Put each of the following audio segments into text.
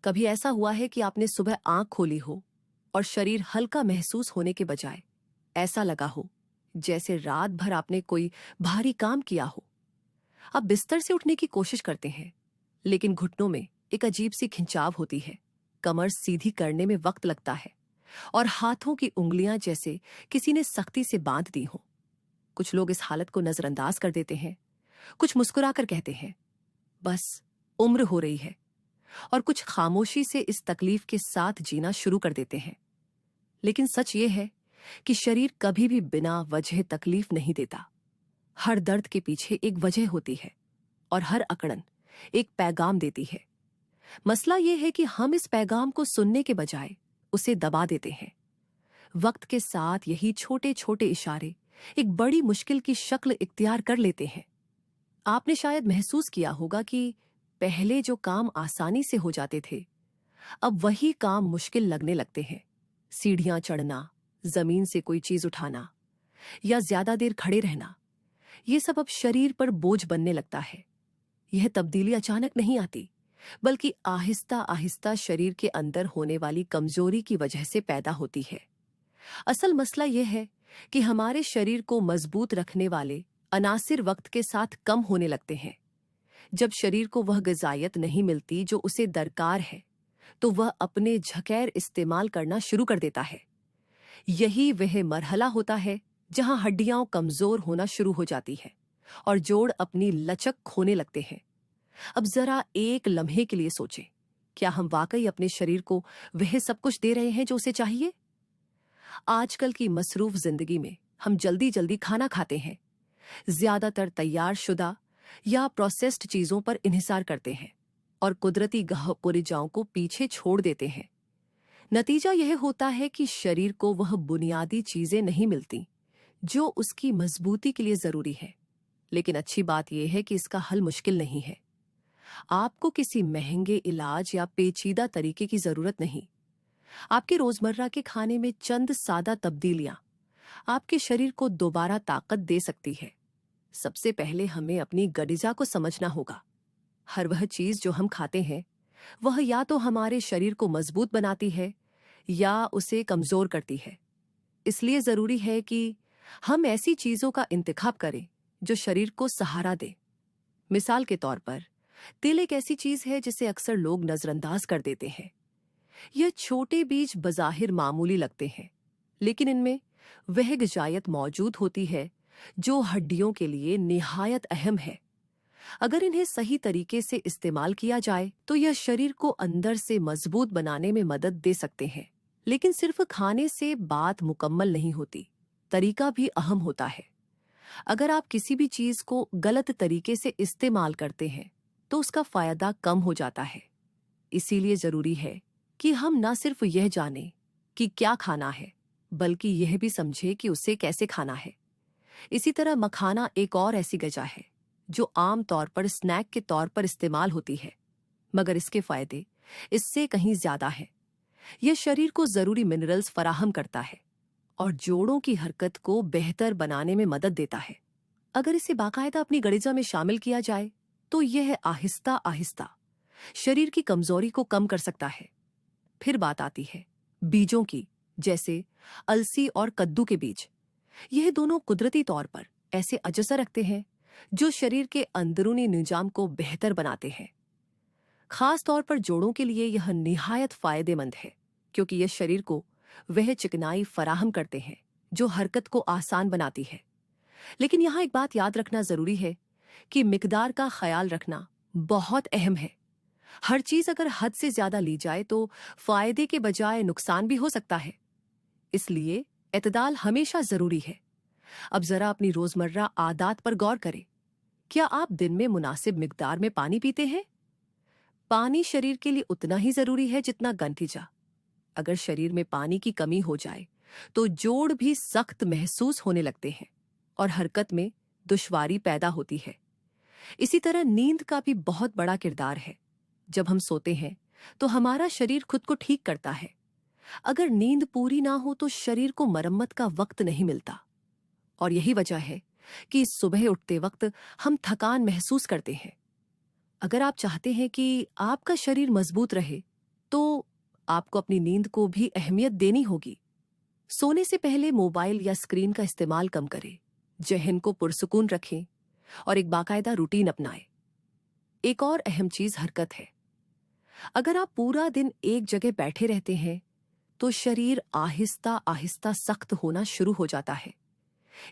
कभी ऐसा हुआ है कि आपने सुबह आंख खोली हो और शरीर हल्का महसूस होने के बजाय ऐसा लगा हो जैसे रात भर आपने कोई भारी काम किया हो। आप बिस्तर से उठने की कोशिश करते हैं, लेकिन घुटनों में एक अजीब सी खिंचाव होती है। कमर सीधी करने में वक्त लगता है और हाथों की उंगलियां जैसे किसी ने सख्ती से बांध दी हो। कुछ लोग इस हालत को नजरअंदाज कर देते हैं, कुछ मुस्कुराकर कहते हैं बस उम्र हो रही है, और कुछ खामोशी से इस तकलीफ के साथ जीना शुरू कर देते हैं। लेकिन सच ये है कि शरीर कभी भी बिना वजह तकलीफ नहीं देता। हर दर्द के पीछे एक वजह होती है और हर अकड़न एक पैगाम देती है। मसला यह है कि हम इस पैगाम को सुनने के बजाय उसे दबा देते हैं। वक्त के साथ यही छोटे छोटे इशारे एक बड़ी मुश्किल की शक्ल इख्तियार कर लेते हैं। आपने शायद महसूस किया होगा कि पहले जो काम आसानी से हो जाते थे, अब वही काम मुश्किल लगने लगते हैं। सीढ़ियां चढ़ना, जमीन से कोई चीज उठाना या ज्यादा देर खड़े रहना, ये सब अब शरीर पर बोझ बनने लगता है। यह तब्दीली अचानक नहीं आती, बल्कि आहिस्ता आहिस्ता शरीर के अंदर होने वाली कमजोरी की वजह से पैदा होती है। असल मसला यह है कि हमारे शरीर को मजबूत रखने वाले अनासिर वक्त के साथ कम होने लगते हैं। जब शरीर को वह ग़िज़ायत नहीं मिलती जो उसे दरकार है, तो वह अपने झकैर इस्तेमाल करना शुरू कर देता है। यही वह मरहला होता है जहां हड्डियां कमजोर होना शुरू हो जाती है और जोड़ अपनी लचक खोने लगते हैं। अब जरा एक लम्हे के लिए सोचें, क्या हम वाकई अपने शरीर को वह सब कुछ दे रहे हैं जो उसे चाहिए? आजकल की मसरूफ जिंदगी में हम जल्दी जल्दी खाना खाते हैं, ज्यादातर तैयार शुदा या प्रोसेस्ड चीजों पर इन्हिसार करते हैं और कुदरती गहपुरिजाओं को पीछे छोड़ देते हैं। नतीजा यह होता है कि शरीर को वह बुनियादी चीजें नहीं मिलती जो उसकी मजबूती के लिए जरूरी है। लेकिन अच्छी बात यह है कि इसका हल मुश्किल नहीं है। आपको किसी महंगे इलाज या पेचीदा तरीके की जरूरत नहीं। आपके रोजमर्रा के खाने में चंद सादा तब्दीलियां आपके शरीर को दोबारा ताकत दे सकती है। सबसे पहले हमें अपनी गरिजा को समझना होगा। हर वह चीज जो हम खाते हैं, वह या तो हमारे शरीर को मजबूत बनाती है या उसे कमजोर करती है। इसलिए जरूरी है कि हम ऐसी चीजों का इंतखाब करें जो शरीर को सहारा दे। मिसाल के तौर पर तिल एक ऐसी चीज है जिसे अक्सर लोग नजरअंदाज कर देते हैं। यह छोटे बीज बज़ाहिर मामूली लगते हैं, लेकिन इनमें वह ग़िज़ायत मौजूद होती है जो हड्डियों के लिए निहायत अहम है। अगर इन्हें सही तरीके से इस्तेमाल किया जाए तो यह शरीर को अंदर से मजबूत बनाने में मदद दे सकते हैं। लेकिन सिर्फ खाने से बात मुकम्मल नहीं होती, तरीका भी अहम होता है। अगर आप किसी भी चीज को गलत तरीके से इस्तेमाल करते हैं तो उसका फायदा कम हो जाता है। इसीलिए जरूरी है कि हम न सिर्फ यह जानें कि क्या खाना है, बल्कि यह भी समझें कि उसे कैसे खाना है। इसी तरह मखाना एक और ऐसी ग़िज़ा है जो आम तौर पर स्नैक के तौर पर इस्तेमाल होती है, मगर इसके फायदे इससे कहीं ज्यादा है। यह शरीर को जरूरी मिनरल्स फराहम करता है और जोड़ों की हरकत को बेहतर बनाने में मदद देता है। अगर इसे बाकायदा अपनी ग़िज़ा में शामिल किया जाए तो यह आहिस्ता आहिस्ता शरीर की कमजोरी को कम कर सकता है। फिर बात आती है बीजों की, जैसे अलसी और कद्दू के बीज। यह दोनों कुदरती तौर पर ऐसे अजसा रखते हैं जो शरीर के अंदरूनी निजाम को बेहतर बनाते हैं। खास तौर पर जोड़ों के लिए यह निहायत फायदेमंद है, क्योंकि यह शरीर को वह चिकनाई फराहम करते हैं जो हरकत को आसान बनाती है। लेकिन यहाँ एक बात याद रखना जरूरी है कि मिकदार का ख्याल रखना बहुत अहम है। हर चीज अगर हद से ज्यादा ली जाए तो फायदे के बजाय नुकसान भी हो सकता है। इसलिए एतदाल हमेशा जरूरी है। अब जरा अपनी रोजमर्रा आदत पर गौर करें। क्या आप दिन में मुनासिब मिकदार में पानी पीते हैं? पानी शरीर के लिए उतना ही जरूरी है जितना गंठिजा। अगर शरीर में पानी की कमी हो जाए तो जोड़ भी सख्त महसूस होने लगते हैं और हरकत में दुश्वारी पैदा होती है। इसी तरह नींद का भी बहुत बड़ा किरदार है। जब हम सोते हैं तो हमारा शरीर खुद को ठीक करता है। अगर नींद पूरी ना हो तो शरीर को मरम्मत का वक्त नहीं मिलता, और यही वजह है कि सुबह उठते वक्त हम थकान महसूस करते हैं। अगर आप चाहते हैं कि आपका शरीर मजबूत रहे आपको अपनी नींद को भी अहमियत देनी होगी। सोने से पहले मोबाइल या स्क्रीन का इस्तेमाल कम करें, जहन को पुरसुकून रखें और एक बाकायदा रूटीन अपनाएं। एक और अहम चीज हरकत है। अगर आप पूरा दिन एक जगह बैठे रहते हैं तो शरीर आहिस्ता आहिस्ता सख्त होना शुरू हो जाता है।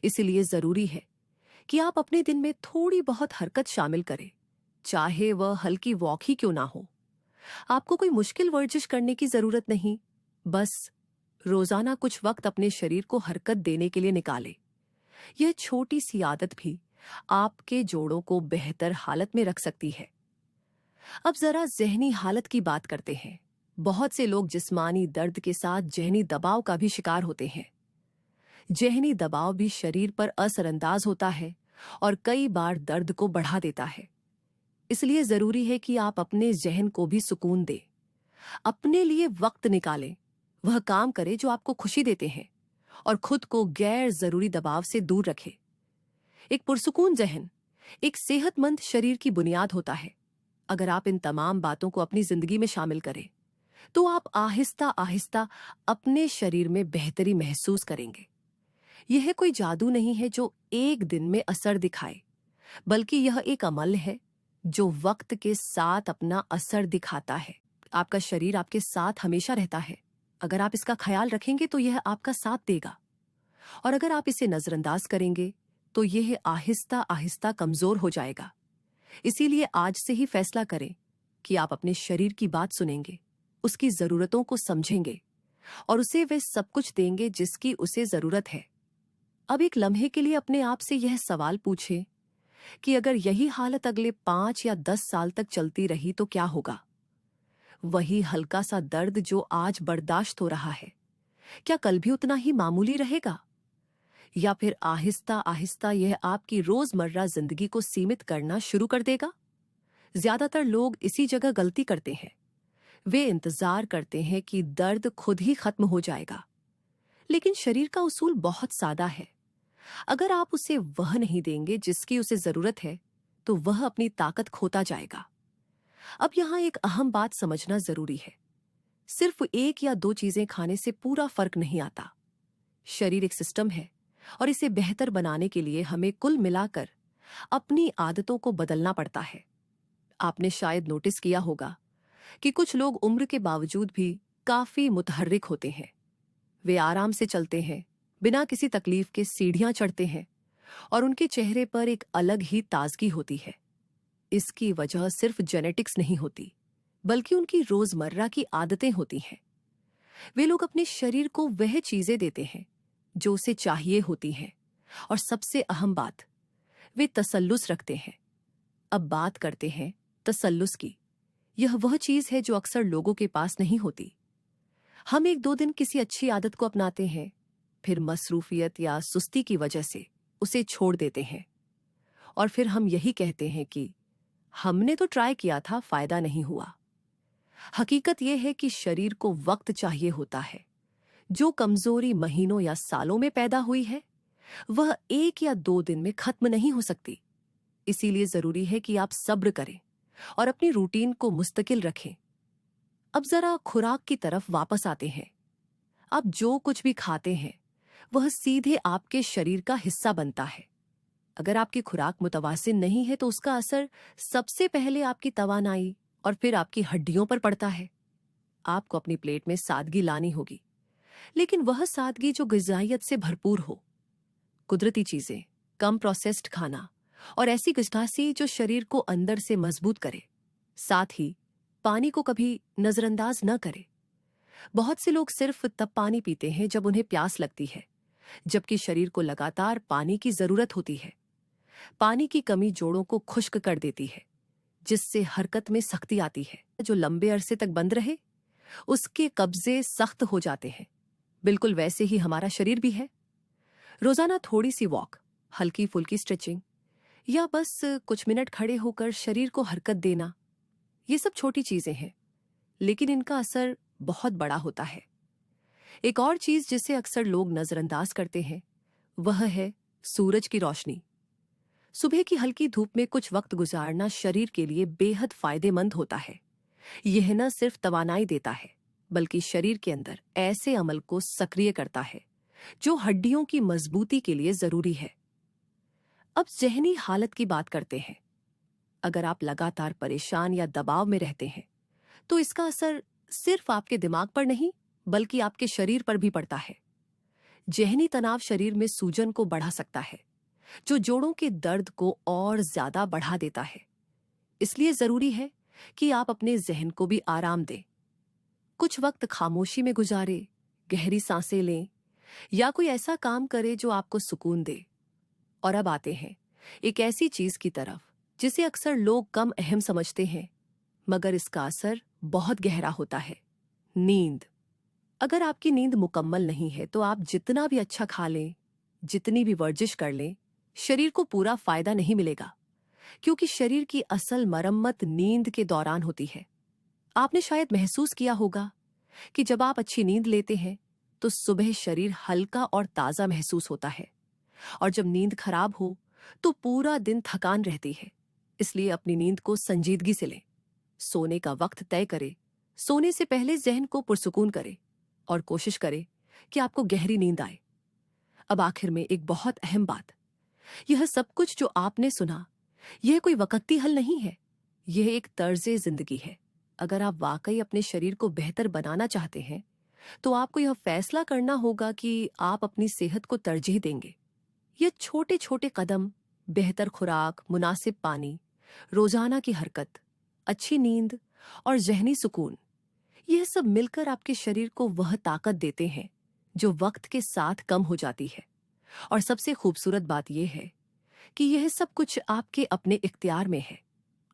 इसलिए जरूरी है कि आप अपने दिन में थोड़ी बहुत हरकत शामिल करें, चाहे वह हल्की वॉक ही क्यों ना हो। आपको कोई मुश्किल वर्जिश करने की जरूरत नहीं, बस रोजाना कुछ वक्त अपने शरीर को हरकत देने के लिए निकालें। यह छोटी सी आदत भी आपके जोड़ों को बेहतर हालत में रख सकती है। अब जरा जहनी हालत की बात करते हैं। बहुत से लोग जिस्मानी दर्द के साथ जहनी दबाव का भी शिकार होते हैं। जहनी दबाव भी शरीर पर असरअंदाज होता है और कई बार दर्द को बढ़ा देता है। इसलिए जरूरी है कि आप अपने जहन को भी सुकून दें। अपने लिए वक्त निकालें, वह काम करें जो आपको खुशी देते हैं और खुद को गैर जरूरी दबाव से दूर रखें। एक पुरसुकून जहन एक सेहतमंद शरीर की बुनियाद होता है। अगर आप इन तमाम बातों को अपनी जिंदगी में शामिल करें तो आप आहिस्ता आहिस्ता अपने शरीर में बेहतरी महसूस करेंगे। यह कोई जादू नहीं है जो एक दिन में असर दिखाए, बल्कि यह एक अमल है जो वक्त के साथ अपना असर दिखाता है। आपका शरीर आपके साथ हमेशा रहता है। अगर आप इसका ख्याल रखेंगे तो यह आपका साथ देगा, और अगर आप इसे नजरअंदाज करेंगे तो यह आहिस्ता आहिस्ता कमजोर हो जाएगा। इसीलिए आज से ही फैसला करें कि आप अपने शरीर की बात सुनेंगे, उसकी जरूरतों को समझेंगे और उसे वे सब कुछ देंगे जिसकी उसे जरूरत है। अब एक लम्हे के लिए अपने आप से यह सवाल पूछें कि अगर यही हालत अगले 5 या 10 साल तक चलती रही तो क्या होगा? वही हल्का सा दर्द जो आज बर्दाश्त हो रहा है, क्या कल भी उतना ही मामूली रहेगा? या फिर आहिस्ता आहिस्ता यह आपकी रोजमर्रा जिंदगी को सीमित करना शुरू कर देगा? ज्यादातर लोग इसी जगह गलती करते हैं। वे इंतजार करते हैं कि दर्द खुद ही खत्म हो जाएगा। लेकिन शरीर का उसूल बहुत सादा है। अगर आप उसे वह नहीं देंगे जिसकी उसे जरूरत है, तो वह अपनी ताकत खोता जाएगा। अब यहाँ एक अहम बात समझना जरूरी है। सिर्फ 1 या 2 चीजें खाने से पूरा फर्क नहीं आता। शरीर एक सिस्टम है और इसे बेहतर बनाने के लिए हमें कुल मिलाकर अपनी आदतों को बदलना पड़ता है। आपने शायद नोटिस किया होगा कि कुछ लोग उम्र के बावजूद भी काफी मुतहर्रिक होते हैं। वे आराम से चलते हैं, बिना किसी तकलीफ के सीढ़ियां चढ़ते हैं और उनके चेहरे पर एक अलग ही ताजगी होती है। इसकी वजह सिर्फ जेनेटिक्स नहीं होती, बल्कि उनकी रोजमर्रा की आदतें होती हैं। वे लोग अपने शरीर को वह चीजें देते हैं जो उसे चाहिए होती हैं, और सबसे अहम बात, वे तसल्लुस रखते हैं। अब बात करते हैं तसल्लुस की। यह वह चीज है जो अक्सर लोगों के पास नहीं होती। हम 1-2 दिन किसी अच्छी आदत को अपनाते हैं, फिर मसरूफियत या सुस्ती की वजह से उसे छोड़ देते हैं, और फिर हम यही कहते हैं कि हमने तो ट्राई किया था, फायदा नहीं हुआ। हकीकत यह है कि शरीर को वक्त चाहिए होता है। जो कमजोरी महीनों या सालों में पैदा हुई है, वह 1 या 2 दिन में खत्म नहीं हो सकती। इसीलिए जरूरी है कि आप सब्र करें और अपनी रूटीन को मुस्तकिल रखें। अब जरा खुराक की तरफ वापस आते हैं। आप जो कुछ भी खाते हैं वह सीधे आपके शरीर का हिस्सा बनता है। अगर आपकी खुराक मुतवाज़िन नहीं है तो उसका असर सबसे पहले आपकी तवानाई और फिर आपकी हड्डियों पर पड़ता है। आपको अपनी प्लेट में सादगी लानी होगी, लेकिन वह सादगी जो ग़िज़ाइयत से भरपूर हो। कुदरती चीजें, कम प्रोसेस्ड खाना और ऐसी ग़िज़ासी जो शरीर को अंदर से मजबूत करे। साथ ही पानी को कभी नजरअंदाज न करें। बहुत से लोग सिर्फ तब पानी पीते हैं जब उन्हें प्यास लगती है, जबकि शरीर को लगातार पानी की जरूरत होती है। पानी की कमी जोड़ों को खुश्क कर देती है, जिससे हरकत में सख्ती आती है। जो लंबे अरसे तक बंद रहे, उसके कब्जे सख्त हो जाते हैं। बिल्कुल वैसे ही हमारा शरीर भी है। रोजाना थोड़ी सी वॉक, हल्की फुल्की स्ट्रेचिंग या बस कुछ मिनट खड़े होकर शरीर को हरकत देना, ये सब छोटी चीजें हैं, लेकिन इनका असर बहुत बड़ा होता है। एक और चीज जिसे अक्सर लोग नजरअंदाज करते हैं वह है सूरज की रोशनी। सुबह की हल्की धूप में कुछ वक्त गुजारना शरीर के लिए बेहद फायदेमंद होता है। यह न सिर्फ तवानाई देता है, बल्कि शरीर के अंदर ऐसे अमल को सक्रिय करता है जो हड्डियों की मजबूती के लिए जरूरी है। अब जहनी हालत की बात करते हैं। अगर आप लगातार परेशान या दबाव में रहते हैं तो इसका असर सिर्फ आपके दिमाग पर नहीं बल्कि आपके शरीर पर भी पड़ता है। जहनी तनाव शरीर में सूजन को बढ़ा सकता है, जो जोड़ों के दर्द को और ज्यादा बढ़ा देता है। इसलिए जरूरी है कि आप अपने जहन को भी आराम दें। कुछ वक्त खामोशी में गुजारें, गहरी सांसें लें या कोई ऐसा काम करें जो आपको सुकून दे। और अब आते हैं एक ऐसी चीज की तरफ जिसे अक्सर लोग कम अहम समझते हैं, मगर इसका असर बहुत गहरा होता है। नींद। अगर आपकी नींद मुकम्मल नहीं है तो आप जितना भी अच्छा खा लें, जितनी भी वर्जिश कर लें, शरीर को पूरा फायदा नहीं मिलेगा, क्योंकि शरीर की असल मरम्मत नींद के दौरान होती है। आपने शायद महसूस किया होगा कि जब आप अच्छी नींद लेते हैं तो सुबह शरीर हल्का और ताजा महसूस होता है, और जब नींद खराब हो तो पूरा दिन थकान रहती है। इसलिए अपनी नींद को संजीदगी से लें। सोने का वक्त तय करें, सोने से पहले जहन को पुरसुकून करें और कोशिश करें कि आपको गहरी नींद आए। अब आखिर में एक बहुत अहम बात, यह सब कुछ जो आपने सुना, यह कोई वक्ती हल नहीं है, यह एक तर्ज़े जिंदगी है। अगर आप वाकई अपने शरीर को बेहतर बनाना चाहते हैं तो आपको यह फैसला करना होगा कि आप अपनी सेहत को तरजीह देंगे। ये छोटे छोटे कदम, बेहतर खुराक, मुनासिब पानी, रोजाना की हरकत, अच्छी नींद और जहनी सुकून, यह सब मिलकर आपके शरीर को वह ताकत देते हैं जो वक्त के साथ कम हो जाती है। और सबसे खूबसूरत बात यह है कि यह सब कुछ आपके अपने इख्तियार में है।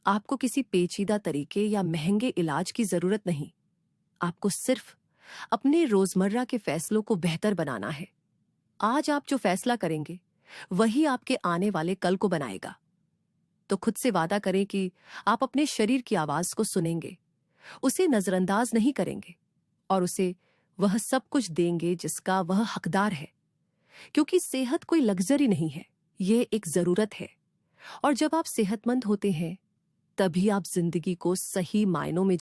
आपको किसी पेचीदा तरीके या महंगे इलाज की जरूरत नहीं। आपको सिर्फ अपने रोजमर्रा के फैसलों को बेहतर बनाना है। आज आप जो फैसला करेंगे वही आपके आने वाले कल को बनाएगा। तो खुद से वादा करें कि आप अपने शरीर की आवाज को सुनेंगे, उसे नजरअंदाज नहीं करेंगे और उसे वह सब कुछ देंगे जिसका वह हकदार है। क्योंकि सेहत कोई लग्जरी नहीं है, ये एक जरूरत है। और जब आप सेहतमंद होते हैं तभी आप जिंदगी को सही मायनों में